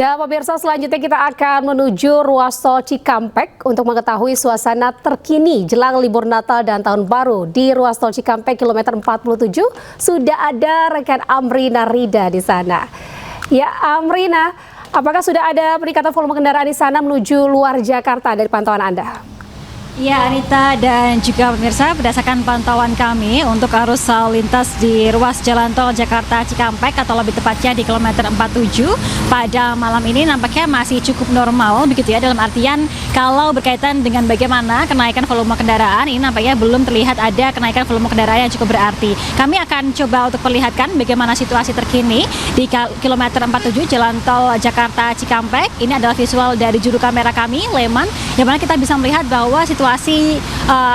Dan pemirsa, selanjutnya kita akan menuju ruas tol Cikampek untuk mengetahui suasana terkini jelang libur Natal dan Tahun Baru. Di ruas tol Cikampek kilometer 47 sudah ada rekan Amrina Rida di sana. Ya Amrina, apakah sudah ada peningkatan volume kendaraan di sana menuju luar Jakarta dari pantauan Anda? Ya Anita dan juga pemirsa, berdasarkan pantauan kami untuk arus lalu lintas di ruas jalan tol Jakarta Cikampek atau lebih tepatnya di kilometer 47 pada malam ini nampaknya masih cukup normal begitu ya, dalam artian kalau berkaitan dengan bagaimana kenaikan volume kendaraan ini nampaknya belum terlihat ada kenaikan volume kendaraan yang cukup berarti. Kami akan coba untuk perlihatkan bagaimana situasi terkini di kilometer 47 jalan tol Jakarta Cikampek. Ini adalah visual dari juru kamera kami, Leman, yang mana kita bisa melihat bahwa situasi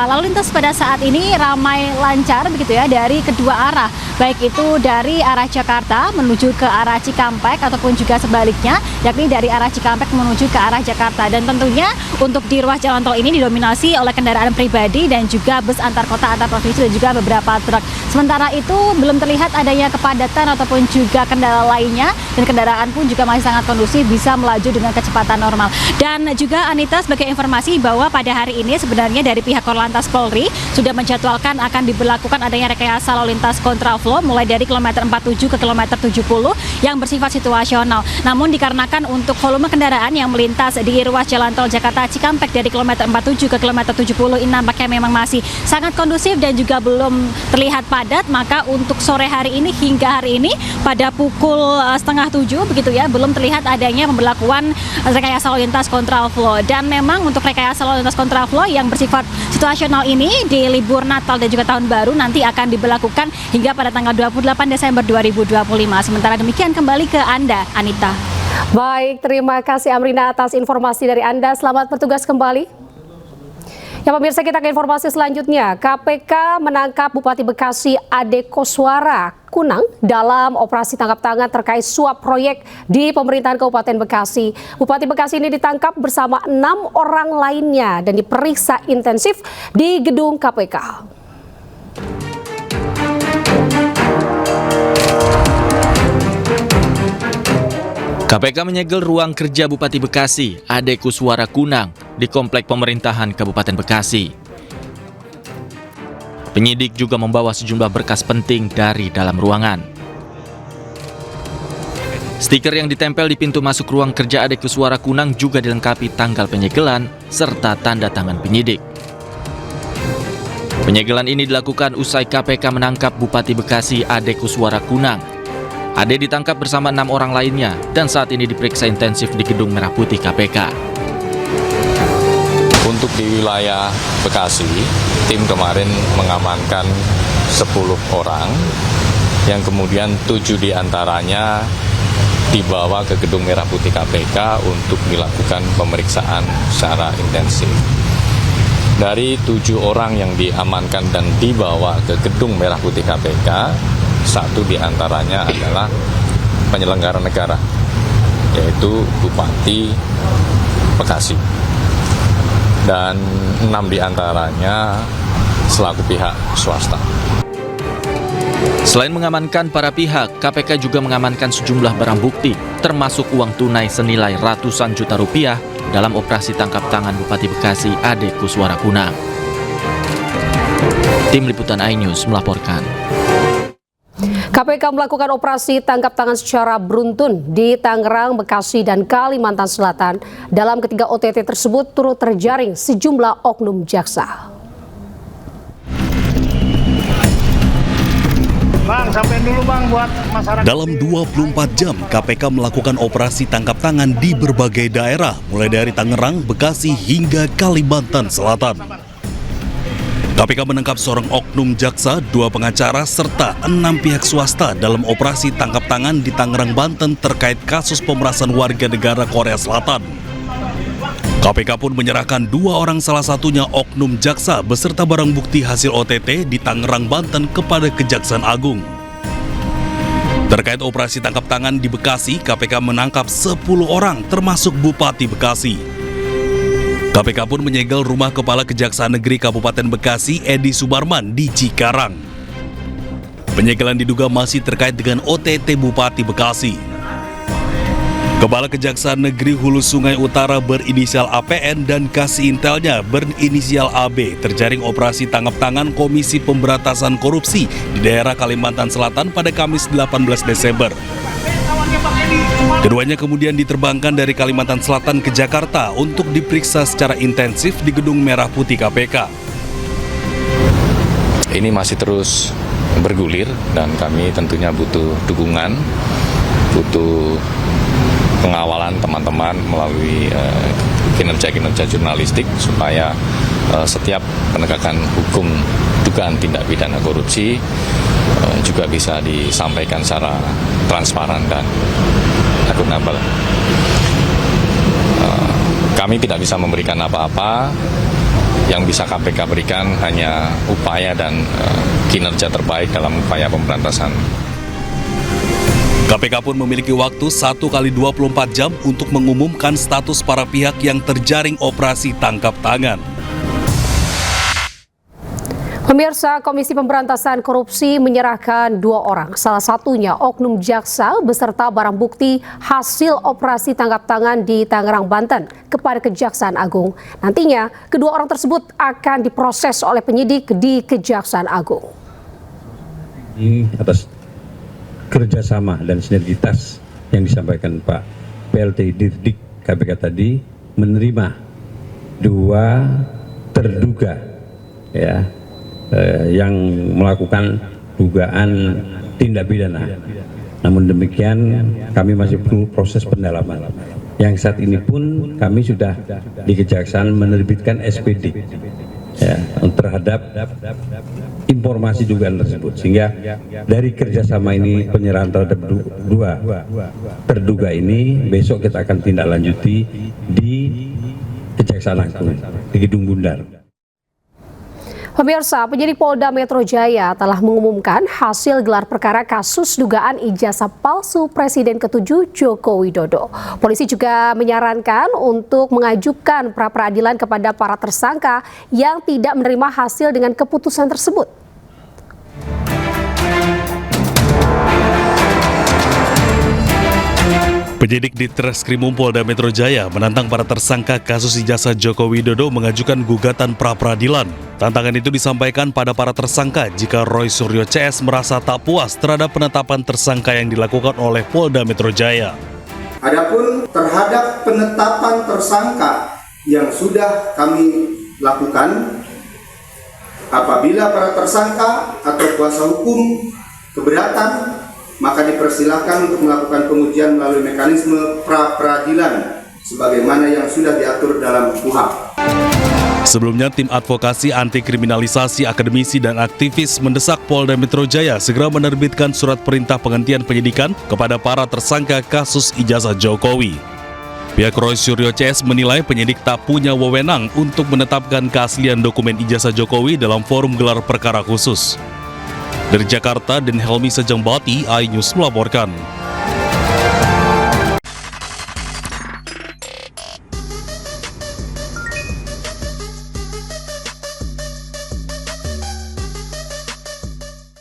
lalu lintas pada saat ini ramai lancar begitu ya dari kedua arah, baik itu dari arah Jakarta menuju ke arah Cikampek ataupun juga sebaliknya, yakni dari arah Cikampek menuju ke arah Jakarta. Dan tentunya untuk di ruas jalan tol ini didominasi oleh kendaraan pribadi dan juga bus antar kota, antar provinsi dan juga beberapa truk. Sementara itu belum terlihat adanya kepadatan ataupun juga kendala lainnya, dan kendaraan pun juga masih sangat kondusif, bisa melaju dengan kecepatan normal. Dan juga Anita, sebagai informasi bahwa pada hari ini sebenarnya dari pihak Korlantas Polri sudah menjadwalkan akan diberlakukan adanya rekayasa lalu lintas kontraflow mulai dari kilometer 47 ke kilometer 70 yang bersifat situasional. Namun dikarenakan untuk volume kendaraan yang melintas di ruas jalan tol Jakarta Cikampek dari kilometer 47 ke kilometer 70 ini nampaknya memang masih sangat kondusif dan juga belum terlihat padat, maka untuk sore hari ini hingga hari ini pada pukul setengah 7 begitu ya, belum terlihat adanya pemberlakuan rekayasa lalu lintas kontraflow. Dan memang untuk rekayasa lalu lintas kontraflow yang bersifat situasional ini di libur Natal dan juga Tahun Baru nanti akan diberlakukan hingga pada tanggal 28 Desember 2025. Sementara demikian, kembali ke Anda, Anita. Baik, terima kasih Amrina atas informasi dari Anda. Selamat bertugas kembali. Ya pemirsa, kita ke informasi selanjutnya. KPK menangkap Bupati Bekasi Ade Koswara Kunang dalam operasi tangkap tangan terkait suap proyek di pemerintahan Kabupaten Bekasi. Bupati Bekasi ini ditangkap bersama 6 orang lainnya dan diperiksa intensif di gedung KPK. KPK menyegel ruang kerja Bupati Bekasi, Ade Koswara Kunang, di Komplek Pemerintahan Kabupaten Bekasi. Penyidik juga membawa sejumlah berkas penting dari dalam ruangan. Stiker yang ditempel di pintu masuk ruang kerja Ade Koswara Kunang juga dilengkapi tanggal penyegelan serta tanda tangan penyidik. Penyegelan ini dilakukan usai KPK menangkap Bupati Bekasi Ade Koswara Kunang. Ade ditangkap bersama 6 orang lainnya dan saat ini diperiksa intensif di Gedung Merah Putih KPK. Untuk di wilayah Bekasi, tim kemarin mengamankan 10 orang, yang kemudian 7 diantaranya dibawa ke Gedung Merah Putih KPK untuk dilakukan pemeriksaan secara intensif. Dari 7 orang yang diamankan dan dibawa ke Gedung Merah Putih KPK, 1 diantaranya adalah penyelenggara negara, yaitu Bupati Bekasi. Dan 6 diantaranya selaku pihak swasta. Selain mengamankan para pihak, KPK juga mengamankan sejumlah barang bukti, termasuk uang tunai senilai ratusan juta rupiah dalam operasi tangkap tangan Bupati Bekasi Ade Koswara Kunang. Tim Liputan iNews melaporkan. KPK melakukan operasi tangkap tangan secara beruntun di Tangerang, Bekasi, dan Kalimantan Selatan. Dalam ketiga OTT tersebut turut terjaring sejumlah oknum jaksa. Bang, sampein dulu bang buat masyarakat. Dalam 24 jam, KPK melakukan operasi tangkap tangan di berbagai daerah, mulai dari Tangerang, Bekasi, hingga Kalimantan Selatan. KPK menangkap seorang oknum jaksa, 2 pengacara, serta 6 pihak swasta dalam operasi tangkap tangan di Tangerang, Banten terkait kasus pemerasan warga negara Korea Selatan. KPK pun menyerahkan 2 orang, salah satunya oknum jaksa, beserta barang bukti hasil OTT di Tangerang, Banten kepada Kejaksaan Agung. Terkait operasi tangkap tangan di Bekasi, KPK menangkap 10 orang termasuk Bupati Bekasi. KPK pun menyegel rumah Kepala Kejaksaan Negeri Kabupaten Bekasi, Edi Subarman, di Cikarang. Penyegelan diduga masih terkait dengan OTT Bupati Bekasi. Kepala Kejaksaan Negeri Hulu Sungai Utara berinisial APN dan kasih intelnya berinisial AB terjaring operasi tangkap tangan Komisi Pemberantasan Korupsi di daerah Kalimantan Selatan pada Kamis 18 Desember. Keduanya kemudian diterbangkan dari Kalimantan Selatan ke Jakarta untuk diperiksa secara intensif di Gedung Merah Putih KPK. Ini masih terus bergulir dan kami tentunya butuh dukungan, butuh pengawalan teman-teman melalui kinerja-kinerja jurnalistik supaya setiap penegakan hukum dugaan tindak pidana korupsi juga bisa disampaikan secara transparan dan akuntabel. Kami tidak bisa memberikan apa-apa, yang bisa KPK berikan hanya upaya dan kinerja terbaik dalam upaya pemberantasan. KPK pun memiliki waktu 1 kali 24 jam untuk mengumumkan status para pihak yang terjaring operasi tangkap tangan. Pemirsa, Komisi Pemberantasan Korupsi menyerahkan 2 orang, salah satunya oknum jaksa beserta barang bukti hasil operasi tangkap tangan di Tangerang, Banten kepada Kejaksaan Agung. Nantinya, kedua orang tersebut akan diproses oleh penyidik di Kejaksaan Agung. Ini atas kerjasama dan sinergitas yang disampaikan Pak PLT Dirdik KPK tadi, menerima 2 terduga yang melakukan dugaan tindak pidana. Namun demikian kami masih perlu proses pendalaman. Yang saat ini pun kami sudah di Kejaksaan menerbitkan SPD terhadap informasi dugaan tersebut, sehingga dari kerjasama ini penyerahan terhadap 2 terduga ini besok kita akan tindak lanjuti di Kejaksaan Agung di Gedung Bundar. Pemirsa, penyidik Polda Metro Jaya telah mengumumkan hasil gelar perkara kasus dugaan ijazah palsu Presiden ke-7 Joko Widodo. Polisi juga menyarankan untuk mengajukan pra-peradilan kepada para tersangka yang tidak menerima hasil dengan keputusan tersebut. Penyidik di Treskrimum Polda Metro Jaya menantang para tersangka kasus ijazah Joko Widodo mengajukan gugatan pra-peradilan. Tantangan itu disampaikan pada para tersangka jika Roy Suryo CS merasa tak puas terhadap penetapan tersangka yang dilakukan oleh Polda Metro Jaya. Adapun terhadap penetapan tersangka yang sudah kami lakukan, apabila para tersangka atau kuasa hukum keberatan, maka dipersilahkan untuk melakukan pengujian melalui mekanisme pra-peradilan sebagaimana yang sudah diatur dalam KUHP. Sebelumnya, tim advokasi anti kriminalisasi akademisi dan aktivis mendesak Polda Metro Jaya segera menerbitkan surat perintah penghentian penyidikan kepada para tersangka kasus ijazah Jokowi. Pihak Roy Suryo CS menilai penyidik tak punya wewenang untuk menetapkan keaslian dokumen ijazah Jokowi dalam forum gelar perkara khusus. Dari Jakarta, Den Helmi Sejangbati, iNews melaporkan.